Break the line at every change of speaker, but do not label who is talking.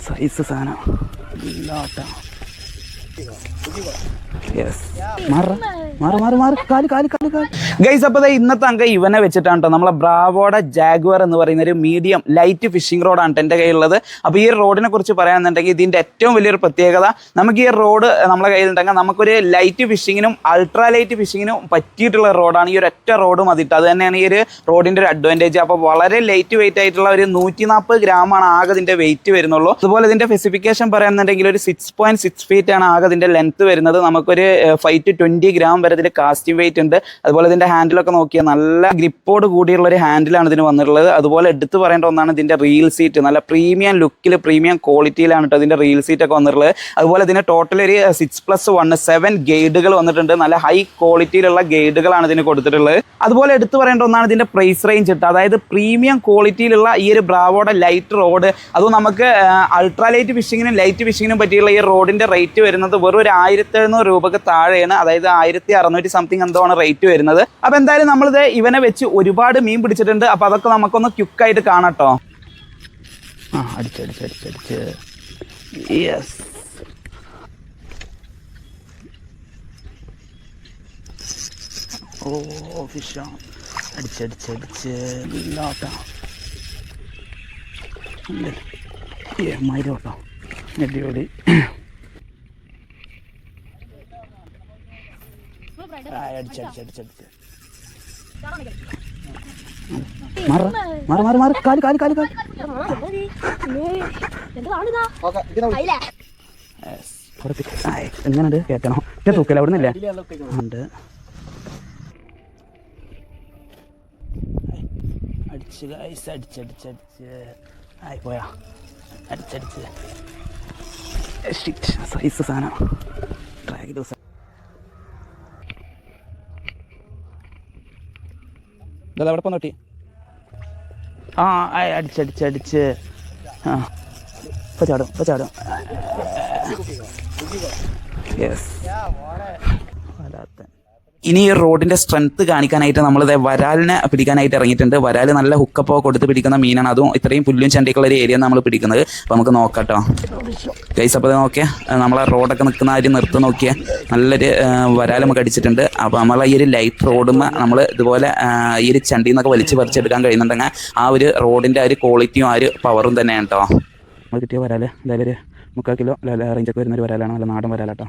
Size സാധനം guys. അപ്പോൾ ഇന്നത്തെ അങ്ക ഇവനെ വെച്ചിട്ടാണ് കേട്ടോ നമ്മളെ ബ്രാവോയുടെ ജാഗ്വർ എന്ന് പറയുന്ന ഒരു മീഡിയം ലൈറ്റ് ഫിഷിംഗ് റോഡാണ് എൻ്റെ കയ്യിലുള്ളത്. അപ്പോൾ ഈ റോഡിനെ കുറിച്ച് പറയാമെന്നുണ്ടെങ്കിൽ ഇതിൻ്റെ ഏറ്റവും വലിയൊരു പ്രത്യേകത, നമുക്ക് ഈ റോഡ് നമ്മളെ കയ്യിലുണ്ടെങ്കിൽ നമുക്കൊരു ലൈറ്റ് ഫിഷിങ്ങിനും അൾട്രാ ലൈറ്റ് ഫിഷിങ്ങിനും പറ്റിയിട്ടുള്ള റോഡാണ്. ഈ ഒരു ഒറ്റ റോഡ് മതിട്ട്, അത് തന്നെയാണ് ഈ ഒരു റോഡിൻ്റെ ഒരു അഡ്വാൻറ്റേജ്. അപ്പോൾ വളരെ ലൈറ്റ് വെയിറ്റ് ആയിട്ടുള്ള ഒരു 140 ഗ്രാമാണ് ആകെ ഇതിൻ്റെ വെയിറ്റ് വരുന്നുള്ളൂ. അതുപോലെ ഇതിൻ്റെ സ്പെസിഫിക്കേഷൻ പറയുന്നുണ്ടെങ്കിൽ ഒരു 6.6 ഫീറ്റ് ആണ് ആകെ ഇതിൻ്റെ ലെങ്ത് വരുന്നത്. നമുക്കൊരു 5 to 20 ഗ്രാം വരെ ഇതിൻ്റെ കാസ്റ്റിംഗ് വെയിറ്റ് ഉണ്ട്. അതുപോലെ ഇതിൻ്റെ ഹാൻഡിലൊക്കെ നോക്കിയാൽ നല്ല ഗ്രിപ്പോട് കൂടിയുള്ള ഒരു ഹാൻഡിലാണ് ഇതിന് വന്നിട്ടുള്ളത്. അതുപോലെ എടുത്ത് പറയേണ്ട ഒന്നാണ് ഇതിൻ്റെ റീൽ സീറ്റ്. നല്ല പ്രീമിയം ലുക്കിൽ പ്രീമിയം ക്വാളിറ്റിയിലാണ് കേട്ടോ ഇതിൻ്റെ റീൽ സീറ്റ് ഒക്കെ വന്നിട്ടുള്ളത്. അതുപോലെ ഇതിന് ടോട്ടൽ ഒരു 6+1 7 ഗൈഡുകൾ വന്നിട്ടുണ്ട്. നല്ല ഹൈ ക്വാളിറ്റിയിലുള്ള ഗൈഡുകളാണ് ഇതിന് കൊടുത്തിട്ടുള്ളത്. അതുപോലെ എടുത്ത് പറയേണ്ട ഒന്നാണ് ഇതിൻ്റെ പ്രൈസ് റേഞ്ച് ഇട്ട്, അതായത് പ്രീമിയം ക്വാളിറ്റിയിലുള്ള ഈ ഒരു ബ്രാവോയുടെ ലൈറ്റ് റോഡ്, അതും നമുക്ക് അൾട്രാ ലൈറ്റ് ഫിഷിങ്ങിനും ലൈറ്റ് ഫിഷിങ്ങിനും പറ്റിയുള്ള ഈ റോഡിൻ്റെ റേറ്റ് വരുന്നത് വെറും ഒരു 1700 രൂപക്ക് താഴെയാണ്. അതായത് 1600 സംതിങ് എന്തോ ആണ് റേറ്റ് വരുന്നത്. അപ്പോൾ എന്തായാലും നമ്മളിത് ഇവനെ വെച്ച് ഒരുപാട് മീൻ പിടിച്ചിട്ടുണ്ട്. അപ്പോൾ അതൊക്കെ നമുക്കൊന്ന് ക്വിക്കായിട്ട് കാണട്ടോ. അടിച്ചടിച്ചടിച്ചടിച്ച് യെസ്. ഓ ഫിഷാ അടിച്ചടിച്ചടിച്ച് ഇല്ലാട്ടോ മയിലോട്ടോ നെല്ലിയോടി. അടിച്ചടിച്ചടിച്ചടിച്ച് എങ്ങനെയുണ്ട് കേൾക്കണോ? തൂക്കല അവിടെ നിന്നില്ലേ ഉണ്ട്. അടിച്ച് അടിച്ചടിച്ചടിച്ച് ആയി പോയാ അടിച്ചടിച്ച് സൈസ് സാധനം ട്രാക്ക് ദിവസം. ഇതാ അവിടെ പോന്നോട്ടി. അടിച്ചടിച്ചടിച്ച് ഇപ്പം ചാടും. യെസ്. ഇനി ഈ റോഡിൻ്റെ സ്ട്രെങ്ത്ത് കാണിക്കാനായിട്ട് നമ്മളിത് വരാലിനെ പിടിക്കാനായിട്ട് ഇറങ്ങിയിട്ടുണ്ട്. വരാൽ നല്ല ഹുക്കപ്പോ കൊടുത്ത് പിടിക്കുന്ന മീനാണ്. അതും ഇത്രയും പുല്ലും ചണ്ടിക്കുള്ള ഒരു ഏരിയ നമ്മൾ പിടിക്കുന്നത്. അപ്പോൾ നമുക്ക് നോക്കാട്ടോ ഗൈസ്. അപ്പോൾ നോക്കിയാൽ നമ്മളെ റോഡൊക്കെ നിൽക്കുന്ന ആ ഒരു നിർത്ത് നോക്കിയാൽ നല്ലൊരു വരാൽ നമുക്ക് അടിച്ചിട്ടുണ്ട്. അപ്പോൾ നമ്മളെ ഈ ഒരു ലൈറ്റ് റോഡുമ്പോൾ നമ്മൾ ഇതുപോലെ ഈ ഒരു ചണ്ടിയിൽ നിന്നൊക്കെ വലിച്ച് പറിച്ചെടുക്കാൻ കഴിയുന്നുണ്ടെങ്കിൽ ആ ഒരു റോഡിൻ്റെ ആ ഒരു ക്വാളിറ്റിയും ആ ഒരു പവറും തന്നെയാണ് കേട്ടോ. നമ്മൾ കിട്ടിയ വരാൽ എന്തായാലും ഒരു 3/4 കിലോ റേഞ്ചൊക്കെ വരുന്നൊരു വരാലാണ്. നല്ല നാടൻ വരാലാട്ടോ.